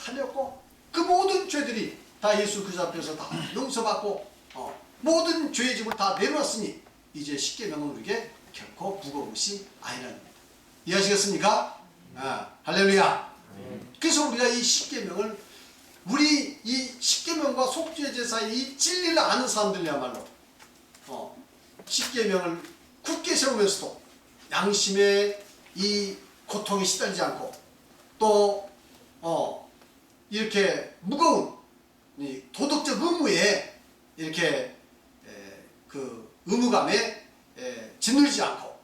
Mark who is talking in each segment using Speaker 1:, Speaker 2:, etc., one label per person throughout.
Speaker 1: 살렸고 그 모든 죄들이 다 예수 그리스도 앞에서 다 용서받고 모든 죄의 짐을 다 내려왔으니 이제 십계명은 우리에게 결코 무거운 것이 아니라는 겁니다. 이해하시겠습니까? 할렐루야. 그래서 우리가 이 십계명을 우리 이 십계명과 속죄 제사의 이 진리를 아는 사람들이야말로 십계명을 굳게 세우면서도 양심의 이 고통에 시달리지 않고 또 이렇게 무거운 이 도덕적 의무에 이렇게 그 의무감에 짓눌리지 않고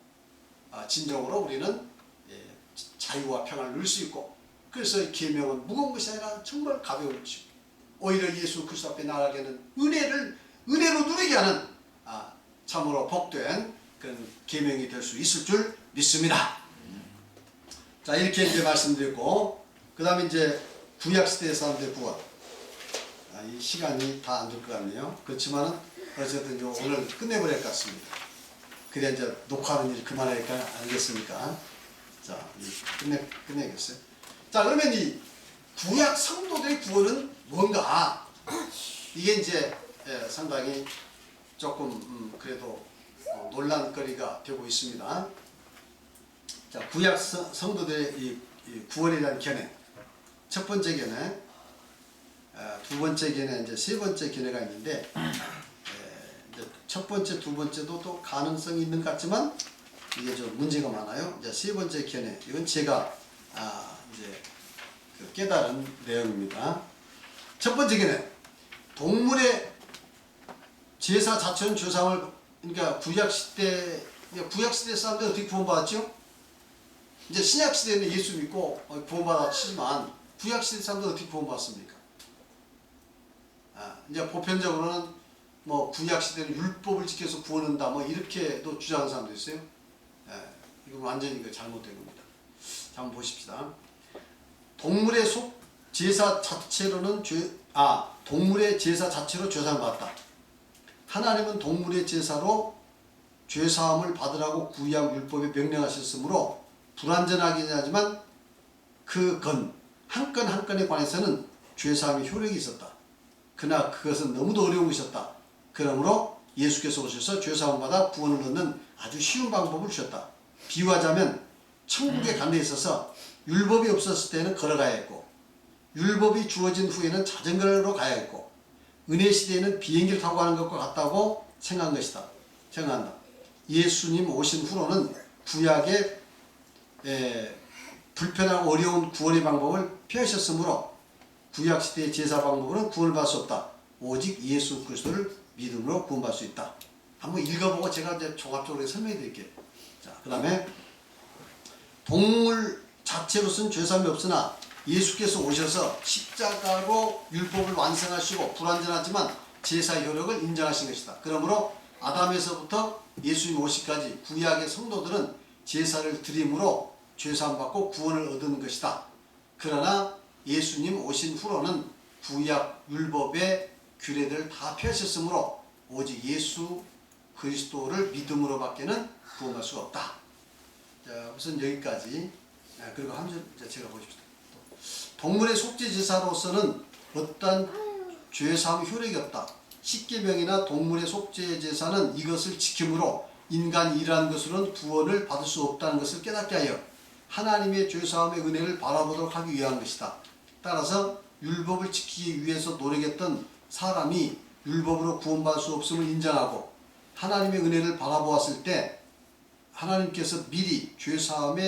Speaker 1: 진정으로 우리는 자유와 평안을 누릴 수 있고, 그래서 이 계명은 무거운 것이 아니라 정말 가벼운 것이고 오히려 예수 그리스도 앞에 나아가게 하는 은혜로 누리게 하는 참으로 복된 그런 계명이 될 수 있을 줄 믿습니다. 자, 이렇게 이제 말씀드렸고, 그 다음에 이제 구약시대 사람들의 구원. 이 시간이 다 안 될 것 같네요. 그렇지만은 어쨌든 오늘 끝내버릴 것 같습니다. 그래야 이제 녹화하는 일이 그만하니까 알겠습니까? 자, 끝내겠어요. 자, 그러면 이 구약 성도들의 구원은 뭔가? 이게 이제 상당히 조금 그래도 논란거리가 되고 있습니다. 자, 구약 성도들의 이 구원에 대한 견해. 첫 번째 견해, 두 번째 견해, 이제 세 번째 견해가 있는데, 이제 첫 번째, 두 번째도 또 가능성이 있는 것 같지만 이게 좀 문제가 많아요. 이제 세 번째 견해, 이건 제가 이제 그 깨달은 내용입니다. 첫 번째 견해, 동물의 제사 자체는 죄사함을, 그러니까 구약시대 사람들 어떻게 구원받았죠? 이제 신약시대는 예수 믿고 구원받았지만 구약시대 사람들 어떻게 구원받았습니까? 이제 보편적으로는 뭐 구약시대는 율법을 지켜서 구원한다 뭐 이렇게도 주장하는 사람도 있어요. 이거 완전히 잘못된 겁니다. 자, 한번 보십시다. 동물의 제사 자체로는 동물의 제사 자체로 죄사함을 받았다. 하나님은 동물의 제사로 죄사함을 받으라고 구약 율법에 명령하셨으므로 불완전하긴 하지만 그건 한 건 한 건에 관해서는 죄사함의 효력이 있었다. 그러나 그것은 너무도 어려운 것이었다. 그러므로 예수께서 오셔서 죄사함을 받아 구원을 얻는 아주 쉬운 방법을 주셨다. 비유하자면 천국에 가는 데 있어서 율법이 없었을 때는 걸어가야 했고, 율법이 주어진 후에는 자전거로 가야 했고, 은혜 시대에는 비행기를 타고 가는 것과 같다고 생각한다. 예수님 오신 후로는 구약의 불편하고 어려운 구원의 방법을 펴셨으므로 구약시대의 제사 방법으로는 구원을 받을 수 없다. 오직 예수 그리스도를 믿음으로 구원받을 수 있다. 한번 읽어보고 제가 이제 종합적으로 설명해 드릴게요. 자, 그 다음에 동물 자체로서는 죄사함이 없으나 예수께서 오셔서 십자가로 율법을 완성하시고 불완전하지만 제사의 효력을 인정하신 것이다. 그러므로 아담에서부터 예수님 오시기까지 구약의 성도들은 제사를 드림으로 죄사함 받고 구원을 얻는 것이다. 그러나 예수님 오신 후로는 구약 율법의 규례들을 다 펴셨으므로 오직 예수 그리스도를 믿음으로 밖에는 구원할 수가 없다. 자, 우선 여기까지. 그리고 한 줄 제가 보십시오. 동물의 속죄 제사로서는 어떠한 죄사함 효력이 없다. 십계명이나 동물의 속죄 제사는 이것을 지킴으로 인간이 일하는 것으로는 구원을 받을 수 없다는 것을 깨닫게 하여 하나님의 죄사함의 은혜를 바라보도록 하기 위한 것이다. 따라서 율법을 지키기 위해서 노력했던 사람이 율법으로 구원받을 수 없음을 인정하고 하나님의 은혜를 바라보았을 때 하나님께서 미리 죄사함과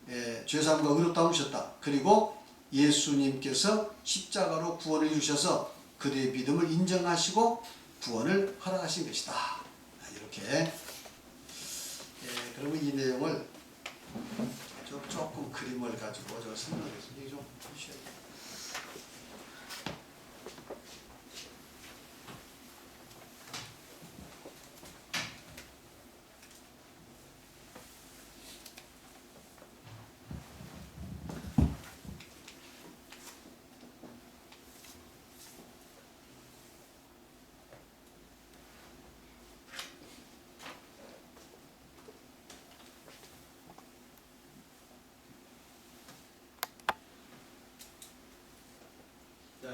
Speaker 1: 의롭다함을 주셨다. 그리고 예수님께서 십자가로 구원을 이루셔서 그들의 믿음을 인정하시고 구원을 허락하신 것이다. 이렇게. 그러면 이 내용을 조금 그림을 가지고 제가 설명하겠습니다. 좀 보셔야 돼요.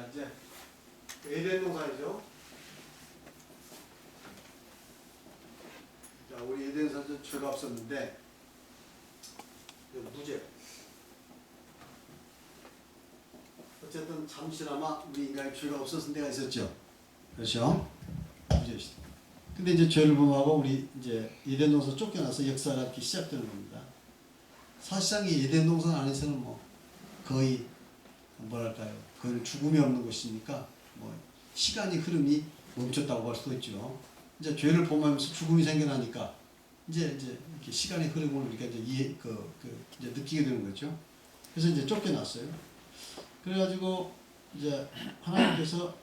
Speaker 1: 자, 이제 에덴 동산이죠. 자, 우리 에덴 동산 죄가 없었는데 무죄. 어쨌든 잠시나마 우리 인간의 죄가 없었을 때가 있었죠. 그렇죠? 무죄시다. 근데 이제 죄를 범하고 우리 이제 에덴 동산 쫓겨나서 역사가 이렇게 시작되는 겁니다. 사실상 이 에덴 동산 안에서는 뭐 거의 뭐랄까요, 거의 죽음이 없는 곳이니까 뭐 시간이 흐름이 멈췄다고 볼 수도 있죠. 이제 죄를 범하면서 죽음이 생겨나니까 이제 이렇게 시간의 흐름을 우리가 이제 이제 느끼게 되는 거죠. 그래서 이제 쫓겨났어요. 그래가지고 이제 하나님께서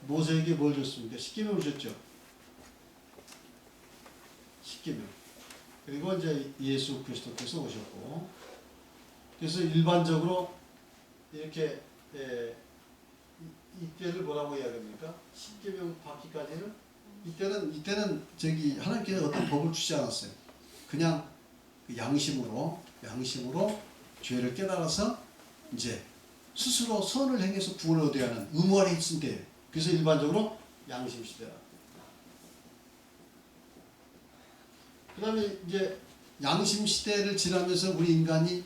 Speaker 1: 모세에게 뭘 줬습니까? 십계명을 줬죠. 십계명. 그리고 이제 예수 그리스도께서 오셨고, 그래서 일반적으로 이렇게 이때를 뭐라고 이야기합니까? 십계명 받기까지는 이때는 저기 하나님께서 어떤 법을 주지 않았어요. 그냥 양심으로 죄를 깨달아서 이제 스스로 선을 행해서 구원을 얻어야 하는 의무 안에 있을 때예요. 그래서 일반적으로 양심 시대라. 그 다음에 이제 양심 시대를 지나면서 우리 인간이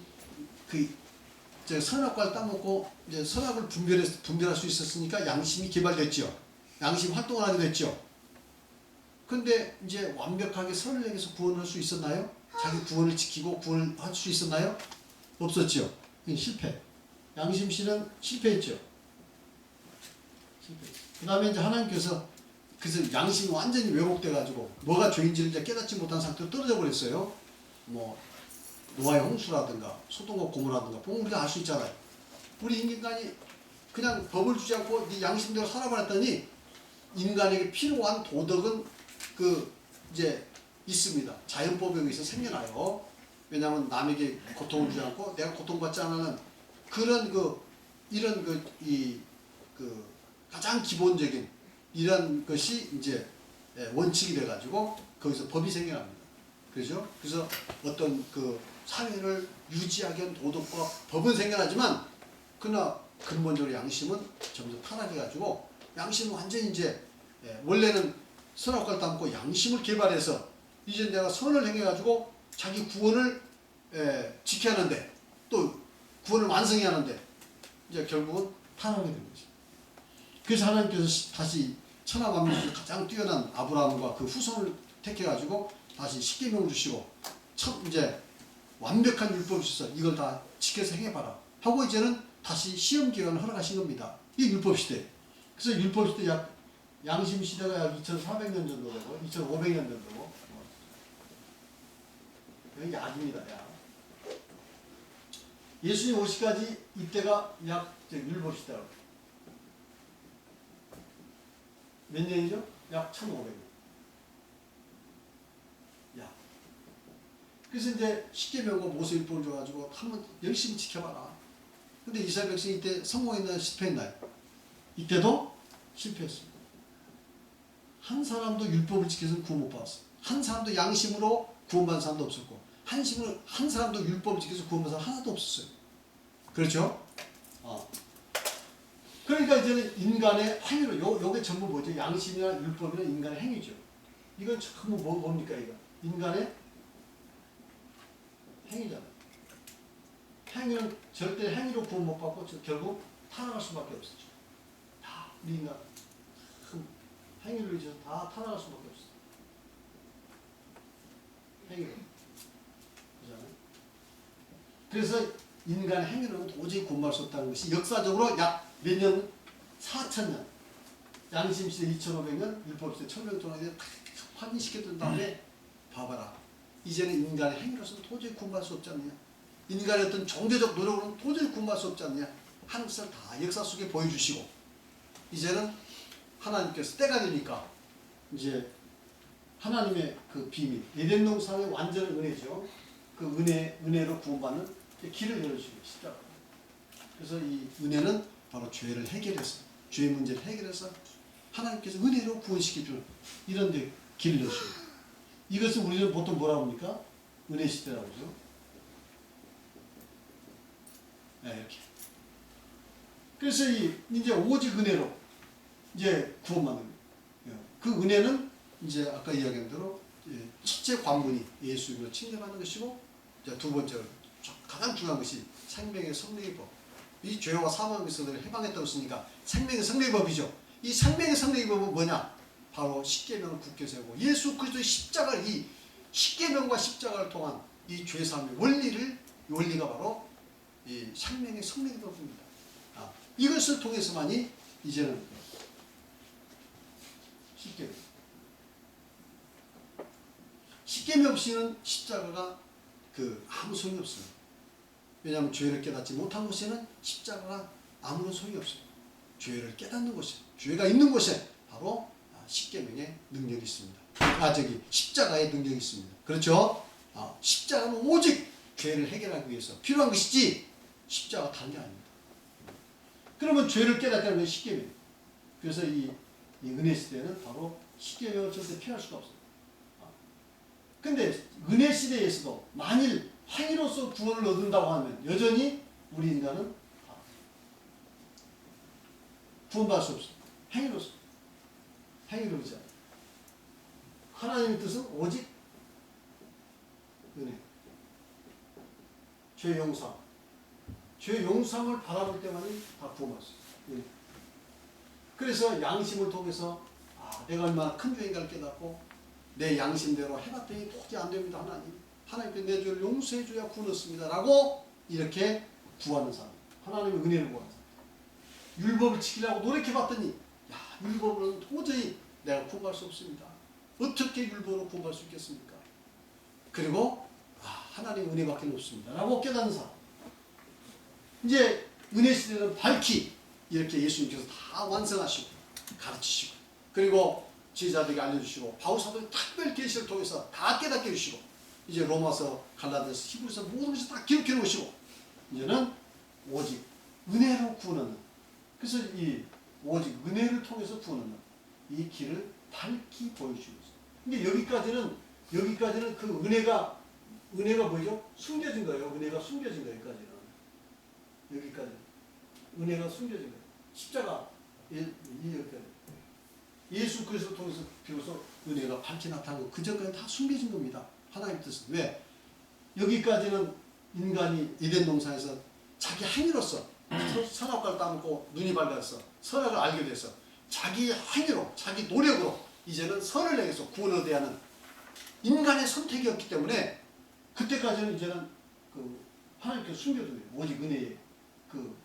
Speaker 1: 선악과를 따먹고 이제 선악을 분별할 수 있었으니까 양심이 개발됐죠. 양심 활동을 하게 됐죠. 근데 이제 완벽하게 선을 행해서 구원할 수 있었나요? 자기 구원을 지키고 구원을 할 수 있었나요? 없었죠. 실패. 양심씨는 실패했죠. 그 다음에 이제 하나님께서 그래서 양심이 완전히 왜곡돼가지고 뭐가 죄인지를 이제 깨닫지 못한 상태로 떨어져 버렸어요. 뭐 노아의 홍수라든가 소돔과 고모라든가 보면 우리가 알 수 있잖아요. 우리 인간이 그냥 법을 주지 않고 네 양심대로 살아버렸더니 인간에게 필요한 도덕은 이제 있습니다. 자연법에 의해서 생겨나요. 왜냐하면 남에게 고통을 주지 않고 내가 고통받지 않는 그런 이런 가장 기본적인 이런 것이 이제 원칙이 돼가지고 거기서 법이 생겨납니다. 그렇죠? 그래서 어떤 사회를 유지하기 위한 도덕과 법은 생겨나지만 그러나 근본적으로 양심은 점점 타락해가지고 양심은 완전히 이제 원래는 선악과를 따먹고 양심을 개발해서 이제 내가 선을 행해가지고 자기 구원을 지켜야 하는데 또 구원을 완성해야 하는데 이제 결국은 타락하게 된 거죠. 그래서 하나님께서 다시 천하 만민 중에 가장 뛰어난 아브라함과 그 후손을 택해가지고 다시 십계명을 주시고 이제 완벽한 율법을 주셔서 이걸 다 지켜서 행해봐라 하고 이제는 다시 시험 기간을 허락하신 겁니다. 이게 율법 시대. 그래서 율법 시대 양심 시대가 약 2400년 정도 되고 2500년 정도 되고 여기 약입니다. 약. 예수님 오시까지 이때가 약 율법 시대라고. 몇 년이죠? 약 1500년. 약. 그래서 이제 십계명과 모세율법을 줘가지고 한번 열심히 지켜봐라. 근데 이스라엘 백성이 이때 성공했나요? 실패했나요? 이때도 실패했습니다. 한 사람도 율법을 지켜서 구원 못 받았어요. 한 사람도 양심으로 구원받은 사람도 없었고 한 사람도 율법을 지켜서 구원받은 사람 하나도 없었어요. 그렇죠? 그러니까 이제는 인간의 행위로 요게 전부 뭐죠? 양심이나 율법이나 인간의 행위죠. 이건 전부 뭡니까 이거? 인간의 행위잖아요. 행위는 절대 행위로 구원 못 받고 결국 타락할 수밖에 없었죠. 다 우리 인간 행위를 위해서 다 타락할 수밖에 없어요. 행위로. 그렇잖아요. 그래서 인간의 행위로는 도저히 구원받을 수 없다는 것이 역사적으로 약 몇 년? 4000년. 양심시대 2500년, 율법시대 1000년 동안 확인시켰던 다음에 봐봐라. 이제는 인간의 행위로서는 도저히 구원받을 수 없지 않느냐. 인간의 어떤 종교적 노력으로는 도저히 구원받을 수 없지 않느냐. 하는 것을 다 역사 속에 보여주시고 이제는 하나님께서 때가 되니까 이제 하나님의 그 비밀, 에덴 동산의 완전한 은혜죠. 그 은혜로 구원받는 길을 열어주시기 십자가. 그래서 이 은혜는 바로 죄를 해결해서 죄의 문제를 해결해서 하나님께서 은혜로 구원시켜주는 이런 데 길을 열어주시고 이것을 우리는 보통 뭐라고 합니까? 은혜 시대라고 그러죠. 네, 이렇게. 그래서 이제 오직 은혜로 이제 구원받는 거예요. 그 은혜는 이제 아까 이야기한 대로 첫째 관문이 예수님으로 칭죄받는 것이고, 이제 두 번째로 가장 중요한 것이 생명의 성령의 법. 이 죄와 사망에서 너를 해방했다고 했으니까 생명의 성령의 법이죠. 이 생명의 성령의 법은 뭐냐? 바로 십계명을 굳게 세우고 예수 그리스도의 십자가를, 이 십계명과 십자가를 통한 이 죄사함의 원리가 바로 이 생명의 성령의 법입니다. 이것을 통해서만이 이제는 십계명 없이는 십자가가 아무 소용이 없습니다. 왜냐하면 죄를 깨닫지 못한 곳에는 십자가가 아무런 소용이 없어요. 죄를 깨닫는 곳에, 죄가 있는 곳에 바로 십계명의 능력이 있습니다. 십자가의 능력이 있습니다. 그렇죠? 십자가는 오직 죄를 해결하기 위해서 필요한 것이지 십자가가 다른 게 아닙니다. 그러면 죄를 깨닫다는 건 십계명. 그래서 이 은혜 시대는 바로 십계명을 절대 피할 수가 없어요. 근데 은혜 시대에서도 만일 행위로서 구원을 얻는다고 하면 여전히 우리 인간은 구원받을 수 없어요. 행위로서. 행위로 그렇지 않아요. 하나님의 뜻은 오직 은혜. 죄 용서. 죄 용서함을 바라볼 때만이 다 구원받을 수 있어요. 그래서 양심을 통해서 내가 얼마나 큰 죄인가를 깨닫고 내 양심대로 해봤더니 도저히 안 됩니다. 하나님께 내 죄를 용서해 줘야 구원 얻습니다. 라고 이렇게 구하는 사람. 하나님의 은혜를 구하는 사람. 율법을 지키려고 노력해봤더니 율법으로는 도저히 내가 구원받을 수 없습니다. 어떻게 율법으로 구원받을 수 있겠습니까? 그리고 하나님의 은혜밖에 없습니다. 라고 깨닫는 사람. 이제 은혜 시대는 밝히 이렇게 예수님께서 다 완성하시고 가르치시고, 그리고 제자들에게 알려주시고, 바울사도의 특별 계시를 통해서 다 깨닫게 해주시고, 이제 로마서, 갈라디아서, 히브리서 모든 것을 다 기록해 놓으시고, 이제는 오직 은혜로 구원하는, 그래서 이 오직 은혜를 통해서 구원하는 이 길을 밝히 보여주고 있어요. 근데 여기까지는 그 은혜가 뭐죠? 숨겨진 거예요. 은혜가 숨겨진 거예요. 여기까지 은혜가 숨겨진 거예요. 십자가 여기까지. 예수 그리스도를 통해서 비로소 은혜가 밝히 나타나고, 그 전까지 다 숨겨진 겁니다. 하나님 뜻은. 왜? 여기까지는 인간이 에덴 동산에서 자기 행위로서 선악과를 따먹고 눈이 밝아서 선악을 알게 돼서 자기 행위로, 자기 노력으로 이제는 선을 행해서 구원을 얻어야 하는 인간의 선택이었기 때문에, 그때까지는 이제는 하나님께서 숨겨둔 거예요. 오직 은혜의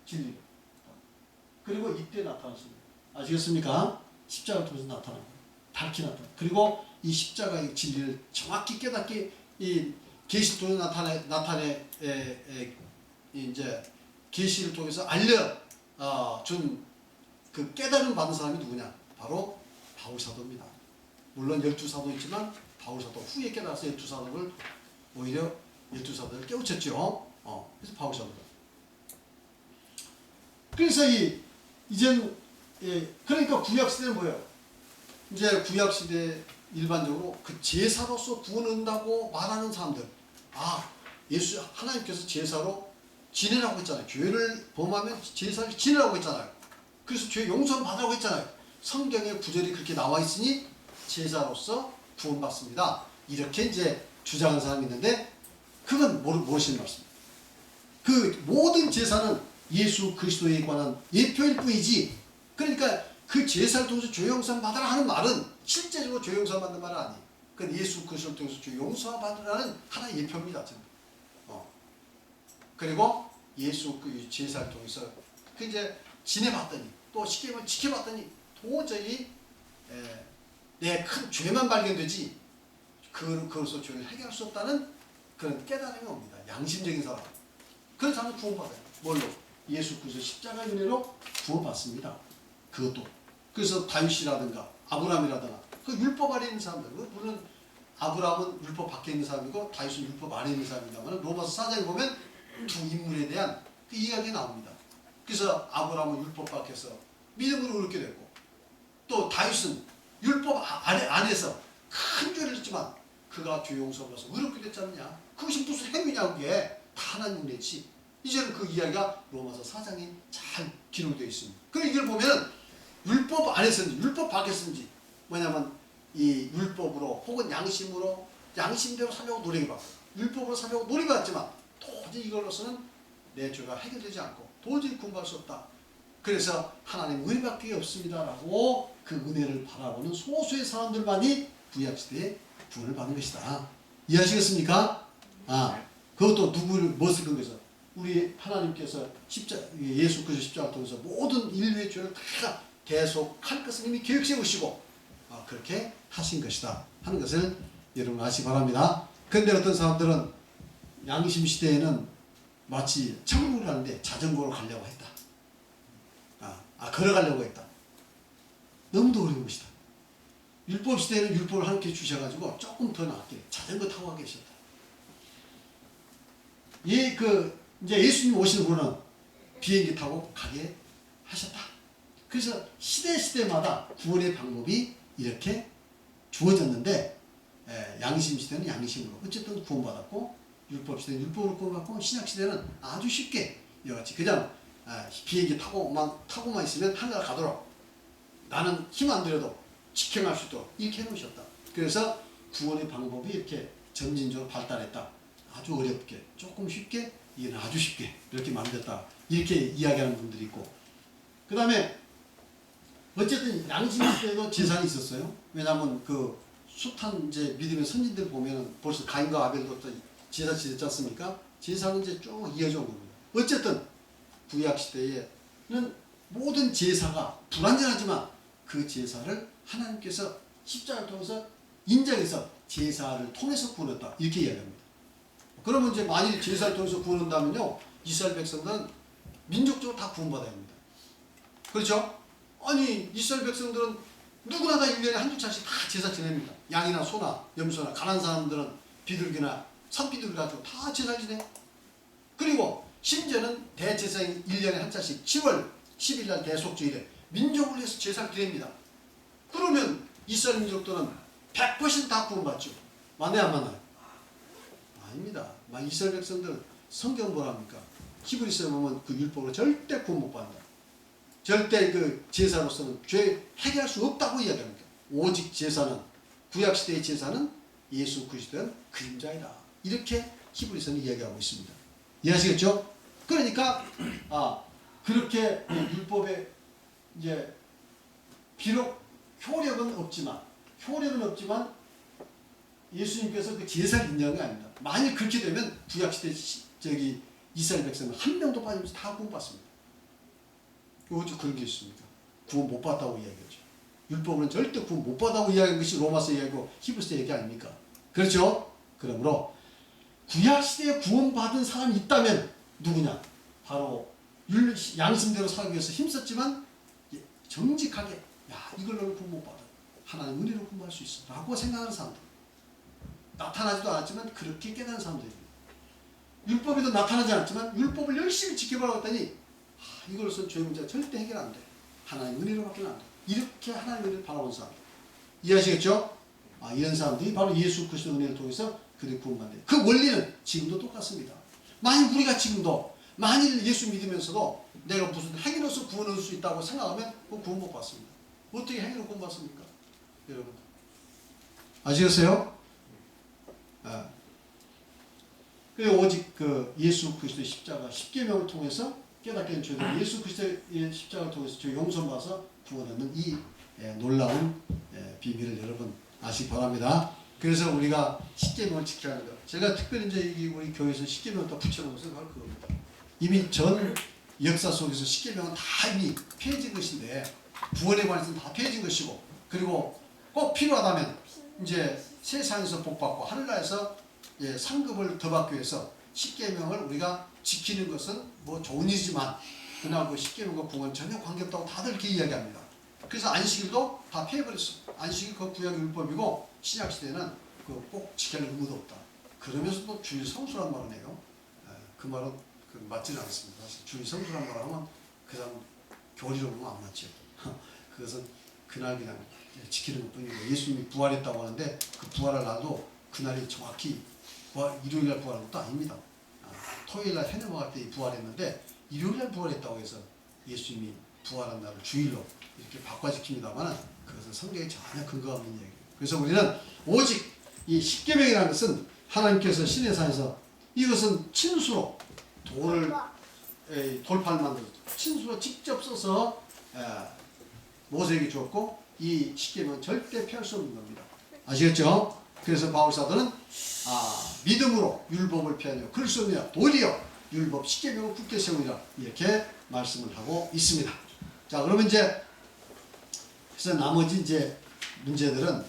Speaker 1: 진리를. 그리고 이때 나타났습니다. 아시겠습니까? 십자가를 통해서 나타나고 밝히 나타나. 그리고 이 십자가의 진리를 정확히 깨닫게 이 계시를 통해 이제 계시를 통해서 준 그 깨달음 받은 사람이 누구냐? 바로 바울사도입니다. 물론 12사도 있지만 바울사도 후에 깨달아서 12사도를 오히려 12사도를 깨우쳤죠. 그래서 바울사도다. 그래서 그러니까 구약시대는 뭐예요? 이제 구약시대 일반적으로 그 제사로서 구원 얻는다고 말하는 사람들. 하나님께서 제사로 지내라고 했잖아요. 죄를 범하면 제사를 지내라고 했잖아요. 그래서 죄 용서를 받으라고 했잖아요. 성경에 구절이 그렇게 나와 있으니 제사로서 구원받습니다. 이렇게 이제 주장하는 사람이 있는데, 그건 무엇인 말씀입니까? 그 모든 제사는 예수 그리스도에 관한 예표일 뿐이지, 그러니까 그 제사를 통해서 죄 용서 받으라 하는 말은 실제적으로 죄 용서 받는 말은 아니에요. 그건 예수 그리스도를 통해서 죄 용서 받으라는 하나의 예표입니다. 그리고 예수 그 제사를 통해서 이제 지내봤더니, 또 십계명을 지켜봤더니 도저히 내 큰 죄만 발견되지 그것으로 죄를 해결할 수 없다는 그런 깨달음이 옵니다. 양심적인 사람. 그런 사람은 구원받아요. 뭘로? 예수 그리스도 십자가의 은혜로 구원받습니다. 그것도. 그래서 다윗이라든가 아브라함이라든가 그 율법 아래 있는 사람들, 물론 아브라함은 율법 밖에 있는 사람이고 다윗은 율법 안에 있는 사람입니다만, 로마서 4장에 보면 두 인물에 대한 그 이야기가 나옵니다. 그래서 아브라함은 율법 밖에서 믿음으로 의롭게 됐고, 또 다윗은 율법 안에서 큰 죄를 짓지만 그가 죄 용서를 받아서 의롭게 됐지 않느냐. 그것이 무슨 행위냐. 그게 다 하나님 은혜지. 이제는 그 이야기가 로마서 4장에 잘 기록되어 있습니다. 그 이걸 보면 율법 안에서인지 율법 밖에서인지 뭐냐면 이 율법으로 혹은 양심으로 양심대로 살려고 노력해봤고 율법으로 살려고 노력해봤지만 도저히 이걸로서는 내 죄가 해결되지 않고 도저히 구원받을 수 없다. 그래서 하나님 은혜밖에 없습니다라고 그 은혜를 바라보는 소수의 사람들만이 구약시대에 구원을 받는 것이다. 이해하시겠습니까? 그것도 누구를 무엇을 근거해서 우리 하나님께서 예수 그리스도 십자가를 통해서 모든 인류의 죄를 다 대속할 것을 이미 계획 세우시고 그렇게 하신 것이다 하는 것을 여러분 아시기 바랍니다. 그런데 어떤 사람들은 양심 시대에는 마치 천국을 가는데 자전거로 가려고 했다. 걸어가려고 했다. 너무도 어려운 것이다. 율법 시대에는 율법을 하나님께 주셔가지고 조금 더 낫게 자전거 타고 가 계셨다. 이제 예수님 오시는 분은 비행기 타고 가게 하셨다. 그래서 시대마다 구원의 방법이 이렇게 주어졌는데 양심 시대는 양심으로 어쨌든 구원받았고 율법 시대는 율법으로 구원받고 신약 시대는 아주 쉽게 이같이 그냥 비행기 타고만 있으면 하늘나라 가도록 나는 힘 안 들여도 직행할 수 있도록 이렇게 해놓으셨다. 그래서 구원의 방법이 이렇게 점진적으로 발달했다. 아주 어렵게 조금 쉽게 이게 아주 쉽게 이렇게 만들었다. 이렇게 이야기하는 분들이 있고 그 다음에 어쨌든 양심 시대에도 제사는 있었어요. 왜냐하면 그 숱한 이제 믿음의 선진들 보면은 벌써 가인과 아벨도 제사 지냈지 않습니까? 제사는 이제 쭉 이어져 온 겁니다. 어쨌든 구약 시대에는 모든 제사가 불완전하지만 그 제사를 하나님께서 십자가를 통해서 인정해서 제사를 통해서 구원했다. 이렇게 이야기합니다. 그러면 이제 만일 제사를 통해서 구원한다면요. 이스라엘 백성들은 민족적으로 다 구원받아야 합니다. 그렇죠? 아니 이스라엘 백성들은 누구나 다 1년에 한두 차례씩 다 제사 지냅니다. 양이나 소나 염소나 가난한 사람들은 비둘기나 산비둘기 가지고 다 제사 지내. 그리고 심지어는 대제사인 1년에 한 차씩 10월 10일 날 대속주일에 민족을 위해서 제사를 드립니다. 그러면 이스라엘 민족들은 100%다 구원받죠. 맞나요 안 맞나요? 아닙니다. 이스라엘 백성들 성경 뭐랍니까? 히브리서에 보면 그 율법으로 절대 구원 못 받는다. 절대 그 제사로서는 죄 해결할 수 없다고 이야기합니다. 오직 제사는 구약시대의 제사는 예수 그리스도의 그림자이다. 이렇게 히브리서는 이야기하고 있습니다. 이해하시겠죠? 그러니까 그렇게 율법에 이제 비록 효력은 없지만 예수님께서 그 제사를 인정한 게 아닙니다. 만일 그렇게 되면 구약시대 이스라엘 백성은 한 명도 빠지면서 다 구원받습니다. 어째 그런 게 있습니까? 구원 못 받다고 이야기하죠. 율법은 절대 구원 못 받다고 이야기한 것이 로마서 이야기고 히브리서 얘기 아닙니까? 그렇죠? 그러므로 구약시대에 구원받은 사람이 있다면 누구냐? 바로 양심대로 살기 위해서 힘썼지만 정직하게 이걸로는 구원 못 받아. 하나님 은혜로 구원할 수 있어 라고 생각하는 사람들. 나타나지도 않았지만 그렇게 깨닫는 사람들입니다. 율법에도 나타나지 않았지만 율법을 열심히 지켜보라고 했더니 이걸로서는 죄 문제가 절대 해결 안 돼. 하나님 은혜로밖에 안 돼. 이렇게 하나님 은혜를 바라본 사람. 이해하시겠죠? 이런 사람들이 바로 예수 그리스도 은혜를 통해서 그들이 구원받는. 그 원리는 지금도 똑같습니다. 만일 우리가 지금도 만일 예수 믿으면서도 내가 무슨 행위로서 구원을 얻을 수 있다고 생각하면 그 구원 못 받습니다. 어떻게 행위로 구원 받습니까? 여러분 아시겠어요? 오직 그 예수 그리스도의 십자가 십계명을 통해서 깨닫게 된 죄들 예수 그리스도의 십자가를 통해서 죄 용서받아서 구원 얻는 이 놀라운 비밀을 여러분 아시기 바랍니다. 그래서 우리가 십계명을 지켜야 합니다. 제가 특별히 이제 우리 교회에서 십계명을 다 붙여놓은 것은 바로 그겁니다. 이미 전 역사 속에서 십계명은 다 이미 폐해진 것인데 구원에 관해서는 다 폐해진 것이고 그리고 꼭 필요하다면 이제 세상에서 복받고 하늘나라에서 상급을 더 받기 위해서 십계명을 우리가 지키는 것은 뭐 좋은 일이지만 그러나 그 십계명과 구원 전혀 관계없다고 다들 이렇게 이야기합니다. 그래서 안식일도 다 폐해버렸어. 안식일 그 구약 율법이고 신약 시대는 그 꼭 지킬 의무도 없다. 그러면서도 주일 성수란 말을 해요. 그 말은 맞지는 않습니다. 사실 주일 성수란 말을 하면 그 사람 교리로 보면 안 맞죠. 그것은 그날 그냥 지키는 것뿐이고 예수님이 부활했다고 하는데 그 부활할 날도 그날이 정확히 일요일날 부활한 것도 아닙니다. 토요일날 해 넘어갈 때 부활했는데 일요일날 부활했다고 해서 예수님이 부활한 날을 주일로 이렇게 바꿔지킵니다만 그것은 성경에 전혀 근거가 없는 얘기예요. 그래서 우리는 오직 이 십계명이라는 것은 하나님께서 시내산에서 이것은 친수로 돌판을 만들어 친수로 직접 써서 모세에게 주었고 이 십계명은 절대 피할 수 없는 겁니다. 아시겠죠? 그래서 바울사도는 믿음으로 율법을 피하며 그럴 수 없느냐 도리어 율법 십계명을 굳게 세우리라 이렇게 말씀을 하고 있습니다. 자, 그러면 이제 그래서 나머지 이제 문제들은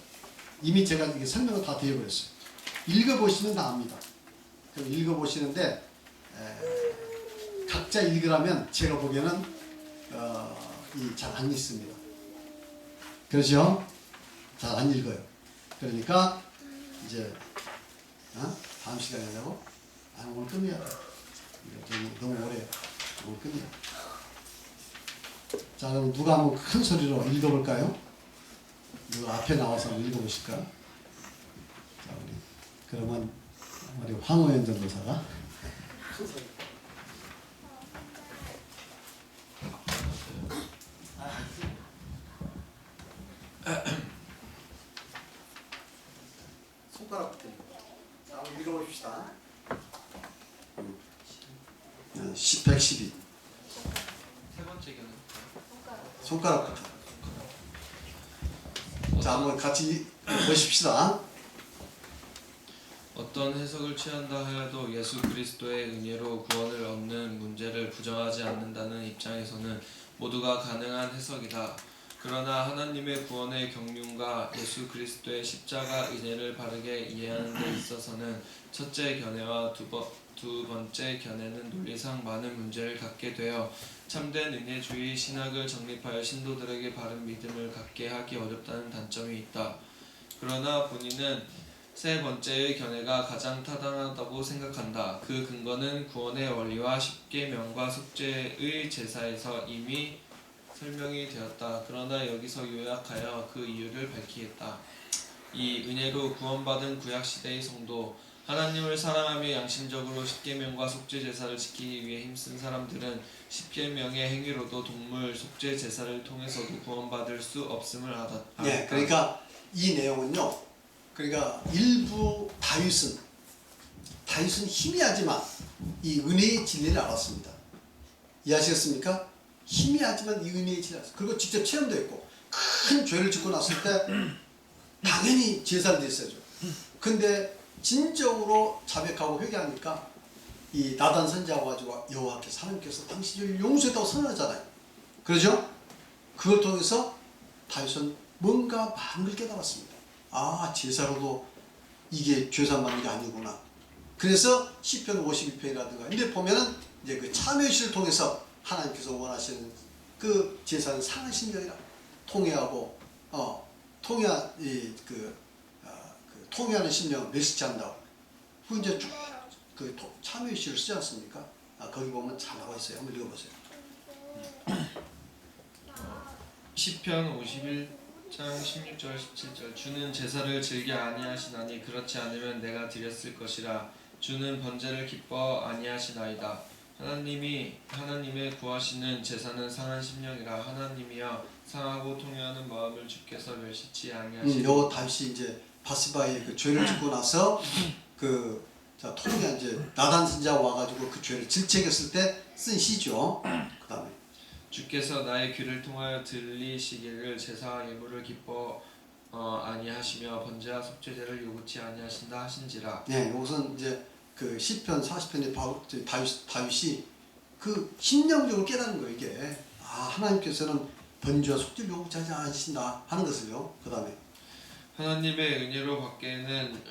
Speaker 1: 이미 제가 이게 설명을 다 드려버렸어요. 읽어보시면 다 압니다. 그럼 읽어보시는데 각자 읽으라면 제가 보기에는 잘 안 읽습니다. 그렇죠? 잘 안 읽어요. 그러니까 이제 다음 시간에 하자고? 오늘 끝내야 돼. 너무 오래 오늘 끝내야 돼. 자, 그럼 누가 한번 큰 소리로 읽어볼까요? 누가 앞에 나와서 한번 읽어보실까? 자, 그러면 우리 황호연 전도사가 큰 소리. 손가락부터 한번 읽어봅시다. 112.
Speaker 2: 세 번째 견해.
Speaker 1: 손가락부터. 자, 한번 같이 보십시다.
Speaker 2: 어떤 해석을 취한다 하여도 예수 그리스도의 은혜로 구원을 얻는 문제를 부정하지 않는다는 입장에서는 모두가 가능한 해석이다. 그러나 하나님의 구원의 경륜과 예수 그리스도의 십자가 은혜를 바르게 이해하는 데 있어서는 첫째 견해와 두 번째 견해는 논리상 많은 문제를 갖게 되어 참된 은혜주의 신학을 정립하여 신도들에게 바른 믿음을 갖게 하기 어렵다는 단점이 있다. 그러나 본인은 세 번째의 견해가 가장 타당하다고 생각한다. 그 근거는 구원의 원리와 십계명과 속죄의 제사에서 이미 설명이 되었다. 그러나 여기서 요약하여 그 이유를 밝히겠다. 이 은혜로 구원받은 구약시대의 성도, 하나님을 사랑하며 양심적으로 십계명과 속죄 제사를 지키기 위해 힘쓴 사람들은 십계명의 행위로도 동물 속죄 제사를 통해서도 구원받을 수 없음을 알았다.
Speaker 1: 네, 그러니까 이 내용은요. 그러니까 일부 다윗은 희미하지만 이 은혜의 진리를 알았습니다. 이해하시겠습니까? 희미하지만 이 은혜의 진리를 알았어요. 그리고 직접 체험도 했고 큰 죄를 짓고 났을 때 당연히 제사를 드렸어야죠. 근데 진정으로 자백하고 회개하니까 이 나단 선지자가 가지고 여호와께서 하나님께서 당신을 용서했다고 선언하잖아요. 그렇죠? 그걸 통해서 다윗은 뭔가 많은 걸 깨달았습니다. 제사로도 이게 죄산 받는 게 아니구나. 그래서 시편 52편이라든가 근데 보면은 이제 그 참회시를 통해서 하나님께서 원하시는 그 제사는 상한 심령이라 통회하고 통회하는 심령을 멸시치 않는다고. 그 이제 그 참회시를 쓰지 않습니까? 거기 보면 잘 나와 있어요. 한번 읽어보세요.
Speaker 2: 시편 51장 16절 17절 주는 제사를 즐겨 아니하시나니 그렇지 않으면 내가 드렸을 것이라. 주는 번제를 기뻐 아니하시나이다. 하나님의 구하시는 제사는 상한 심령이라. 하나님이여 상하고 통회하는 마음을 주께서 멸시치 아니하시니.
Speaker 1: 요 다윗이 이제 바스바의 그 죄를 짓고 나서 통해 이제 나단 선지자 와가지고 그 죄를 질책했을 때 쓴 시죠. 그 다음에
Speaker 2: 주께서 나의 귀를 통하여 들리시기를 제사와 예물을 기뻐 아니하시며 번제와 속죄제를 요구치 아니하신다 하신지라.
Speaker 1: 네, 이것은 이제 그 시편 40편의 다윗이 그 심령적으로 깨닫는 거예요. 이게 하나님께서는 번제와 속죄를 요구하지 않으신다 하는 것을요. 그 다음에
Speaker 2: 하나님의 은혜로 밖에는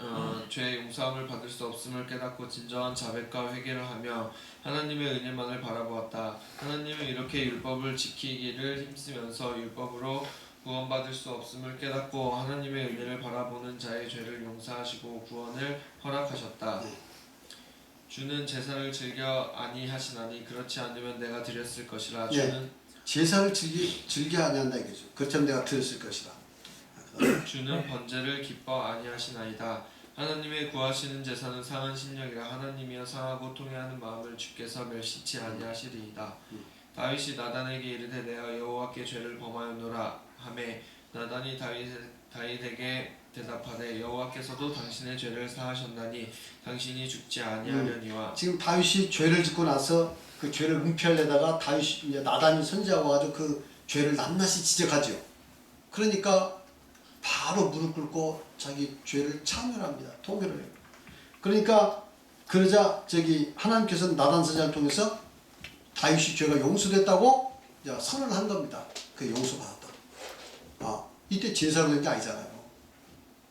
Speaker 2: 죄의 용서함을 받을 수 없음을 깨닫고 진정한 자백과 회개를 하며 하나님의 은혜만을 바라보았다. 하나님은 이렇게 율법을 지키기를 힘쓰면서 율법으로 구원받을 수 없음을 깨닫고 하나님의 은혜를 바라보는 자의 죄를 용서하시고 구원을 허락하셨다. 주는 제사를 즐겨 아니하시나니 그렇지 않으면 내가 드렸을 것이라.
Speaker 1: 제사를 즐겨 아니한다 이거죠. 그렇다면 내가 드렸을 것이라.
Speaker 2: 주는 번제를 기뻐 아니하시나이다. 하나님의 구하시는 제사는 상한 신령이라 하나님이여 상하고 통회하는 마음을 주께서 멸시치 아니하시리이다. 다윗이 나단에게 이르되 내가 여호와께 죄를 범하였노라 하매 나단이 다윗에게 대답하되 여호와께서도 당신의 죄를 사하셨나니 당신이 죽지 아니하려니와.
Speaker 1: 지금 다윗이 죄를 짓고 나서 그 죄를 은폐하려다가 다윗이 이제 나단이 선지자가 와가지고 그 죄를 낱낱이 지적하죠. 그러니까 바로 무릎 꿇고 자기 죄를 참여합니다. 통회를 해요. 그러니까 그러자 하나님께서는 나단 선지자를 통해서 다윗이 죄가 용서됐다고 선언을 한 겁니다. 그 용서받았다고. 이때 제사로 된 게 아니잖아요.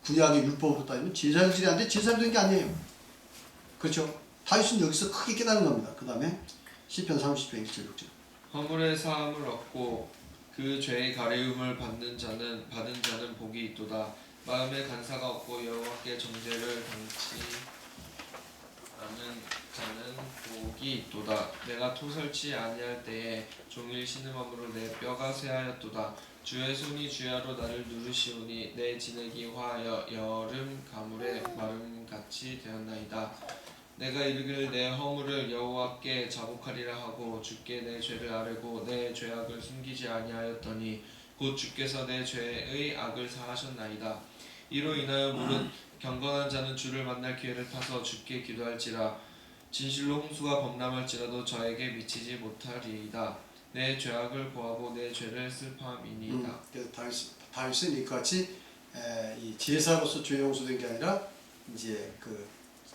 Speaker 1: 구약의 율법으로 따지면 제사를 지내야 하는데 제사로 된 게 아니에요. 그렇죠? 다윗은 여기서 크게 깨달은 겁니다. 그 다음에 시편 30편 1절 6절.
Speaker 2: 허물의 사함을 얻고 그 죄의 가리움을 받는 자는 복이 있도다. 마음에 간사가 없고 여호와께 정죄를 당치 않은 자는 복이 있도다. 내가 토설치 아니할 때에 종일 신음함으로 내 뼈가 쇠하였도다. 주의 손이 주야로 나를 누르시오니 내 진액이 화하여 여름 가물의 마름같이 되었나이다. 내가 이르기를 내 허물을 여호와께 자복하리라 하고 주께 내 죄를 아뢰고 내 죄악을 숨기지 아니하였더니 곧 주께서 내 죄의 악을 사하셨나이다. 이로 인하여 물은 경건한 자는 주를 만날 기회를 타서 주께 기도할지라. 진실로 홍수가 범람할지라도 저에게 미치지 못하리이다. 내 죄악을 고하고 내 죄를 슬퍼함이니이다.
Speaker 1: 그래서 다윗은 이와 같이 이 제사로서 죄 용서된 게 아니라 이제 그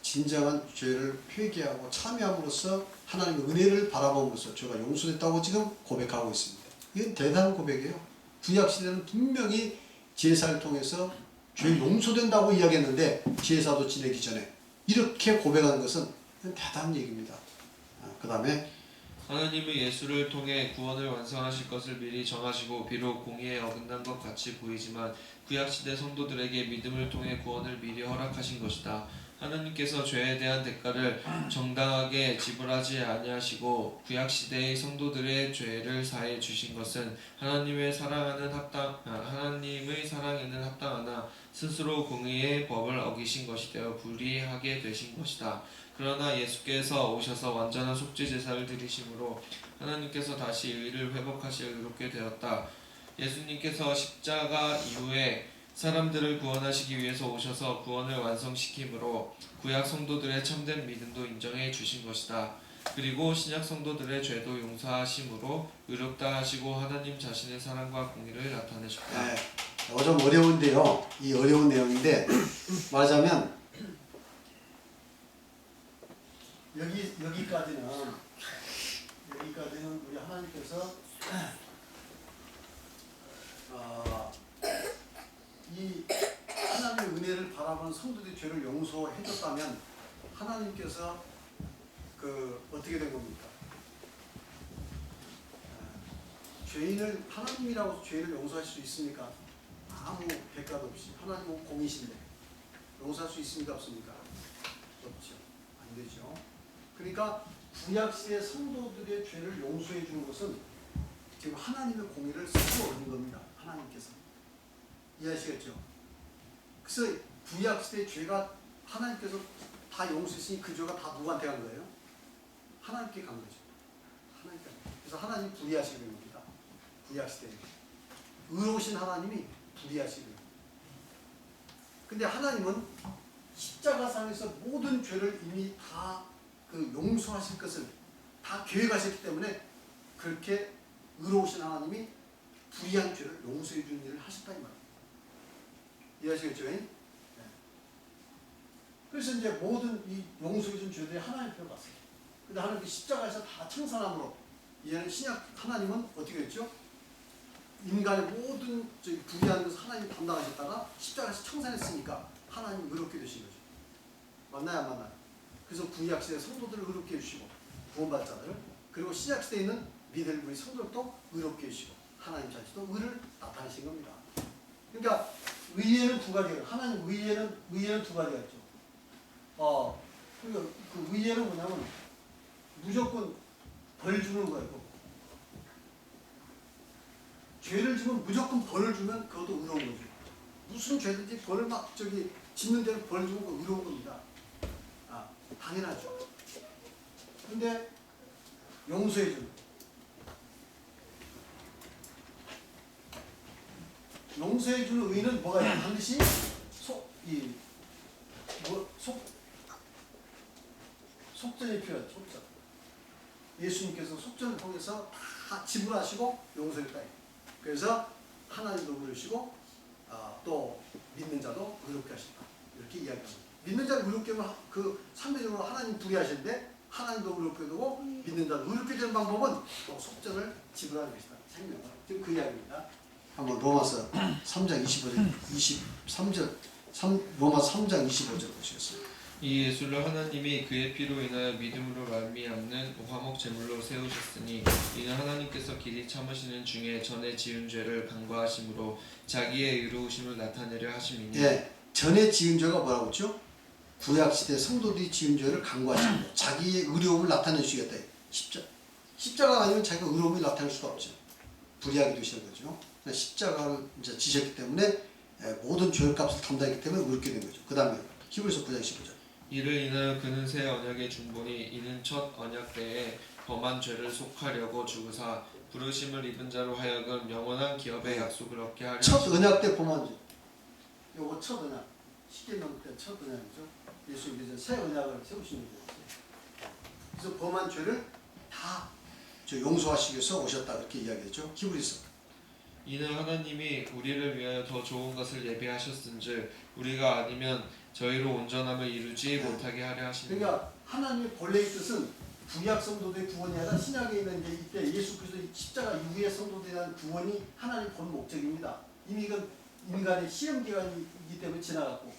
Speaker 1: 진정한 죄를 회개하고 참여함으로써 하나님의 은혜를 바라봄으로써 죄가 용서됐다고 지금 고백하고 있습니다. 이건 대단한 고백이에요. 구약 시대는 분명히 제사를 통해서 죄 용서된다고 이야기했는데 제사도 지내기 전에 이렇게 고백하는 것은 대단한 얘기입니다. 그 다음에
Speaker 2: 하나님의 예수를 통해 구원을 완성하실 것을 미리 정하시고 비록 공의에 어긋난 것 같이 보이지만 구약시대 성도들에게 믿음을 통해 구원을 미리 허락하신 것이다. 하나님께서 죄에 대한 대가를 정당하게 지불하지 아니하시고 구약시대의 성도들의 죄를 사해 주신 것은 하나님의 사랑에는 합당하나 스스로 공의의 법을 어기신 것이 되어 불의하게 되신 것이다. 그러나 예수께서 오셔서 완전한 속죄 제사를 드리심으로 하나님께서 다시 의를 회복하실 의롭게 되었다. 예수님께서 십자가 이후에 사람들을 구원하시기 위해서 오셔서 구원을 완성시킴으로 구약 성도들의 참된 믿음도 인정해 주신 것이다. 그리고 신약 성도들의 죄도 용서하심으로 의롭다 하시고 하나님 자신의 사랑과 공의를 나타내셨다.
Speaker 1: 네, 좀 어려운데요. 이 어려운 내용인데 말하자면 여기까지는 우리 하나님께서 이 하나님의 은혜를 바라보는 성도들의 죄를 용서해줬다면 하나님께서 어떻게 된 겁니까? 죄인을 하나님이라고 죄를 용서할 수 있습니까? 아무 대가도 없이 하나님은 공이신데 용서할 수 있습니까? 없습니까? 없죠. 안 되죠. 그러니까 구약시대 성도들의 죄를 용서해 주는 것은 지금 하나님의 공의를 스스로 얻은 겁니다. 하나님께서. 이해하시겠죠? 그래서 구약시대의 죄가 하나님께서 다 용서했으니 그 죄가 다 누구한테 간 거예요? 하나님께 간 거죠. 하나님께. 그래서 하나님 불의하시는 겁니다. 구약시대에. 의로우신 하나님이 불의하시는 겁니다. 근데 하나님은 십자가상에서 모든 죄를 이미 다 용서하실 것을 다 계획하셨기 때문에 그렇게 의로우신 하나님이 불의한 죄를 용서해 주는 일을 하셨다 이 말입니다. 이해하시겠죠? 네. 그래서 이제 모든 이 용서해 준 죄들이 하나님 앞에 갔어요. 근데 하나님 십자가에서 다 청산함으로 이제는 신약 하나님은 어떻게 했죠? 인간의 모든 불의한 것을 하나님이 담당하셨다가 십자가에서 청산했으니까 하나님 의롭게 되신 거죠. 맞나요? 안 맞나요? 그래서 구약시대 성도들을 의롭게 해주시고 구원받은 자들을, 그리고 신약시대에 있는 믿을 우리 성도들도 의롭게 해주시고 하나님 자신도 의를 나타내신 겁니다. 그러니까 의에는 두 가지예요. 하나님 의에는 두 가지가 있죠. 그러니까 그 의에는 뭐냐면 무조건 벌 주는 거예요. 죄를 지면 무조건 벌을 주면 그것도 의로운 거죠. 무슨 죄든지 벌을 막 저기 짓는 대로 벌 주고 의로운 겁니다. 당연하죠. 근데 용서해 주는 의는 뭐가 있냐? 반드시 속전이 필요해요. 속전. 예수님께서 속전을 통해서 다 지불하시고 용서했다. 그래서 하나님도 의로우시고 또 믿는 자도 의롭게 하신다. 이렇게 이야기합니다. 믿는 자를 의롭게 하면 그 상대적으로 하나님 둘이 하시는데 하나님도 의롭게 되고 믿는 자도 의롭게 되는 방법은 또 속전을 지불하는 것이다. 생명을. 지금 그 이야기입니다. 한번 로마서 3장 23절 로마서 3장 25절 보시겠습니다.
Speaker 2: 이 예수를 하나님이 그의 피로 인하여 믿음으로 말미암는 화목 제물로 세우셨으니 이는 하나님께서 길이 참으시는 중에 전에 지은 죄를 간과하심으로 자기의 의로우심을 나타내려 하심이니.
Speaker 1: 예, 전에 지은 죄가 뭐라고 했죠? 구약시대 성도들이 지은 죄를 간과하시고 자기의 의로움을 나타내주시겠다. 십자가가 아니면 자기가 의로움을 나타낼 수가 없죠. 불의하게 되시는 거죠. 십자가를 이제 지셨기 때문에 모든 죄값을 감당했기 때문에 의롭게 된 거죠. 그 다음에 히브리서 9장 15절.
Speaker 2: 이를 인하여 그는 새 언약의 중보니 이는 첫 언약 때에 범한 죄를 속하려고 죽으사 부르심을 입은 자로 하여금 영원한 기업의 약속을 얻게 하려.
Speaker 1: 첫 언약 때 범한 죄. 요거 첫 언약. 쉽게 넘을 때 첫 언약이죠. 예수님께서 새 언약을 세우시는 거예요. 그래서 범한 죄를 다 용서하시기 위해서 오셨다 이렇게 이야기했죠. 히브리서.
Speaker 2: 이는 하나님이 우리를 위하여 더 좋은 것을 예비하셨은즉 우리가 아니면 저희로 온전함을 이루지 못하게 하려 하시니.
Speaker 1: 그러니까 하나님의 본래의 뜻은 구약 성도들의 구원이 아니라 신약에 있는 이때 예수 그리스도 십자가 이후의 성도들에 대한 구원이 하나님의 본 목적입니다. 이미 이건 인간의 시험 기간이기 때문에 지나갔고,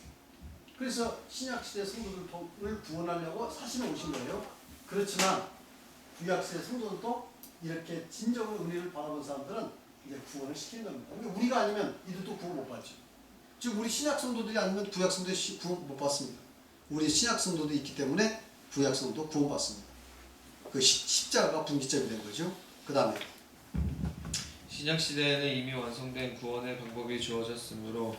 Speaker 1: 그래서 신약 시대 성도들을 구원하려고 사실은 오신 거예요. 그렇지만 구약 시대 성도들도 이렇게 진정으로 은혜를 바라본 사람들은 이제 구원을 시키는 겁니다. 그러니까 우리가 아니면 이들도 구원 못 받죠. 즉 우리 신약 성도들이 아니면 구약 성도들이 구원 못 받습니다. 우리 신약 성도들이 있기 때문에 구약 성도 구원 받습니다. 그 십자가가 분기점이 된 거죠. 그 다음에
Speaker 2: 신약 시대에는 이미 완성된 구원의 방법이 주어졌으므로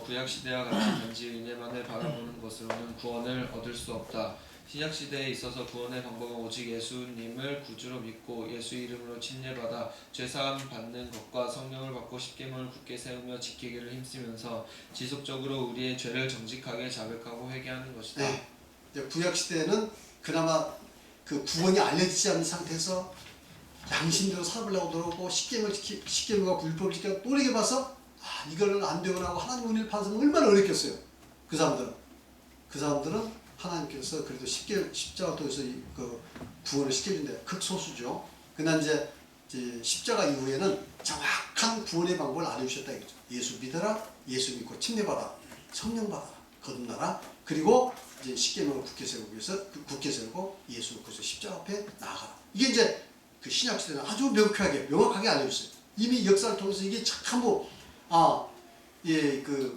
Speaker 2: 구약 시대와 같이 단지 은혜만을 바라보는 것으로는 구원을 얻을 수 없다. 신약 시대에 있어서 구원의 방법은 오직 예수님을 구주로 믿고 예수 이름으로 침례받아 죄사함 받는 것과 성령을 받고 십계명을 굳게 세우며 지키기를 힘쓰면서 지속적으로 우리의 죄를 정직하게 자백하고 회개하는 것이다.
Speaker 1: 네. 구약 시대에는 그나마 그 구원이 알려지지 않는 상태에서 양심대로 살아보려고 들어오고 십계명과 율법을 지켜 또래게 봐서 이거는 안 되거나 하고 하나님 은혜를 받는 사람은 얼마나 어렵겠어요. 그 사람들은 하나님께서 그래도 십자가 통해서 그 구원을 시켜준대. 극소수죠. 그러나 이제 십자가 이후에는 정확한 구원의 방법을 알려주셨다 이거죠. 예수 믿어라, 예수 믿고 침례받아, 성령 받아, 거듭나라. 그리고 이제 십계명을 굳게 세우기 위해서 굳게 세우고 예수 그리스도 십자가 앞에 나아가라. 이게 이제 그 신약 시대는 아주 명확하게 알려줬어요. 이미 역사를 통해서 이게 참 그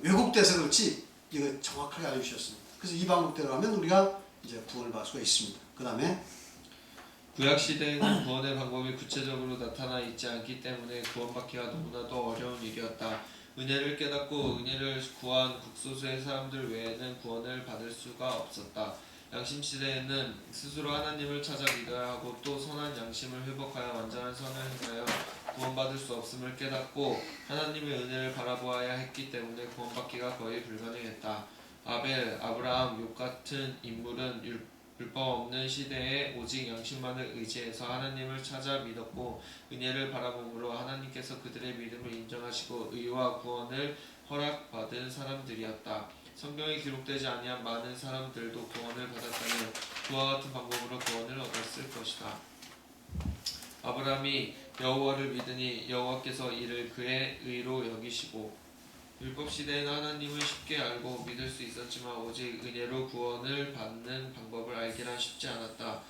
Speaker 1: 왜곡돼서 그렇지 이거 정확하게 알려주셨습니다. 그래서 이 방법대로 하면 우리가 이제 구원을 받을 수가 있습니다. 그 다음에
Speaker 2: 구약 시대에는 구원의 방법이 구체적으로 나타나 있지 않기 때문에 구원받기가 너무나도 어려운 일이었다. 은혜를 깨닫고 은혜를 구한 극소수의 사람들 외에는 구원을 받을 수가 없었다. 양심 시대에는 스스로 하나님을 찾아 믿어야 하고 또 선한 양심을 회복하여 완전한 선을 행하여 구원받을 수 없음을 깨닫고 하나님의 은혜를 바라보아야 했기 때문에 구원받기가 거의 불가능했다. 아벨, 아브라함, 욥 같은 인물은 율법 없는 시대에 오직 양심만을 의지해서 하나님을 찾아 믿었고 은혜를 바라봄으로 하나님께서 그들의 믿음을 인정하시고 의와 구원을 허락받은 사람들이었다. 성경에 기록되지 아니한 많은 사람들도 구원을 받았다면 그와 같은 방법으로 구원을 얻었을 것이다. 아브라함이 여호와를 믿으니 여호와께서 이를 그의 의로 여기시고. 율법 시대에는 하나님을 쉽게 알고 믿을 수 있었지만 오직 은혜로 구원을 받는 방법을 알기란 쉽지 않았다.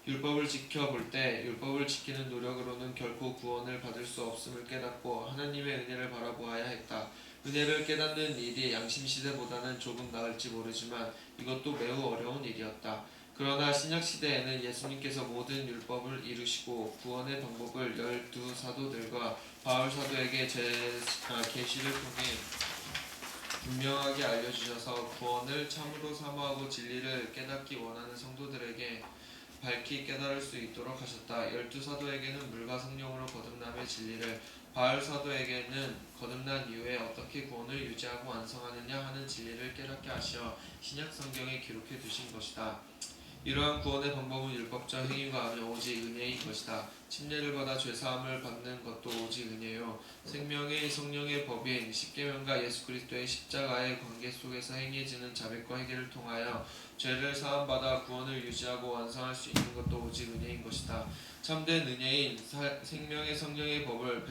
Speaker 2: 율법을 지켜볼 때 율법을 지키는 노력으로는 결코 구원을 받을 수 없음을 깨닫고 하나님의 은혜를 바라보아야 했다. 은혜를 깨닫는 일이 양심 시대보다는 조금 나을지 모르지만 이것도 매우 어려운 일이었다. 그러나 신약 시대에는 예수님께서 모든 율법을 이루시고 구원의 방법을 12 사도들과 바울 사도에게 계시를 통해 분명하게 알려주셔서 구원을 참으로 사모하고 진리를 깨닫기 원하는 성도들에게 밝히 깨달을 수 있도록 하셨다. 12사도에게는 물과 성령으로 거듭남의 진리를, 바울 사도에게는 거듭난 이후에 어떻게 구원을 유지하고 완성하느냐 하는 진리를 깨닫게 하시어 신약 성경에 기록해 두신 것이다. 이러한 구원의 방법은 율법적 행위가 아니라 오직 은혜인 것이다. 침례를 받아 죄사함을 받는 것도 오직 은혜요. 생명의 성령의 법인 십계명과 예수 그리스도의 십자가의 관계 속에서 행해지는 자백과 회개를 통하여 죄를 사함받아 구원을 유지하고 완성할 수 있는 것도 오직 은혜인 것이다. 참된 은혜인 생명의 성령의 법을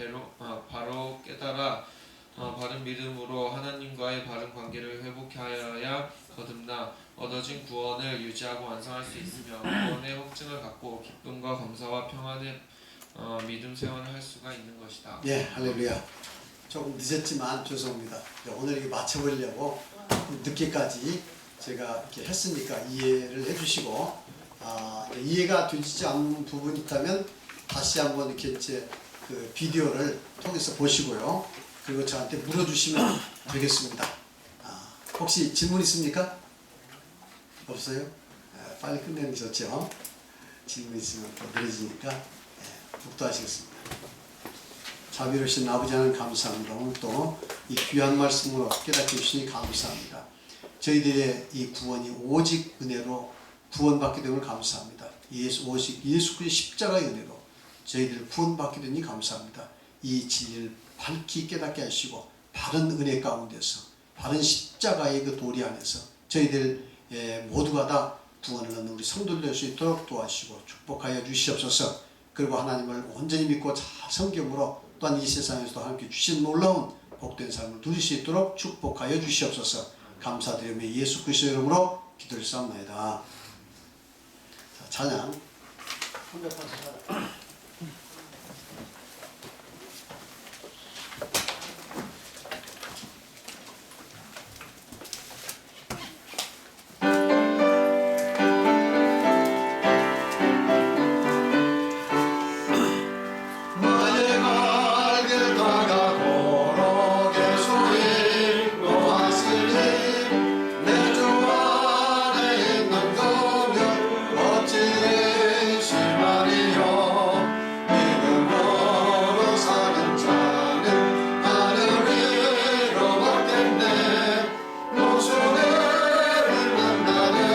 Speaker 2: 바로 깨달아 바른 믿음으로 하나님과의 바른 관계를 회복하여야 거듭나 얻어진 구원을 유지하고 완성할 수 있으며 구원의 확증을 갖고 기쁨과 감사와 평안의 믿음 생활을 할 수가 있는 것이다.
Speaker 1: 예, 할렐루야. 조금 늦었지만 죄송합니다. 오늘 이게 맞춰보려고 늦게까지 제가 이렇게 했으니까 이해를 해주시고, 이해가 되지 않는 부분이 있다면 다시 한번 이렇게 이제 그 비디오를 통해서 보시고요. 그리고 저한테 물어주시면 되겠습니다. 혹시 질문 있습니까? 없어요? 빨리 끝내는 게 좋죠. 질문 있으면 더 느려지니까 묵도하시겠습니다. 자비로우신 아버지 하나님 감사합니다. 오늘 또 이 귀한 말씀으로 깨닫게 해주시니 감사합니다. 저희들의 이 구원이 오직 은혜로 구원받게 됨을 감사합니다. 오직 예수 그리스도의 십자가의 은혜로 저희들 구원받게 되니 감사합니다. 이 진리를 밝히 깨닫게 하시고 바른 은혜 가운데서 바른 십자가의 그 도리 안에서 저희들 모두가 다 구원을 얻는 우리 성도들 될 수 있도록 도와주시고 축복하여 주시옵소서. 그리고 하나님을 온전히 믿고 잘 성경으로 또한 이 세상에서도 함께 주신 놀라운 복된 삶을 누릴 수 있도록 축복하여 주시옵소서. 감사드리며 예수 그리스도의 이름으로 기도를 쌓옵나이다. 찬양 384.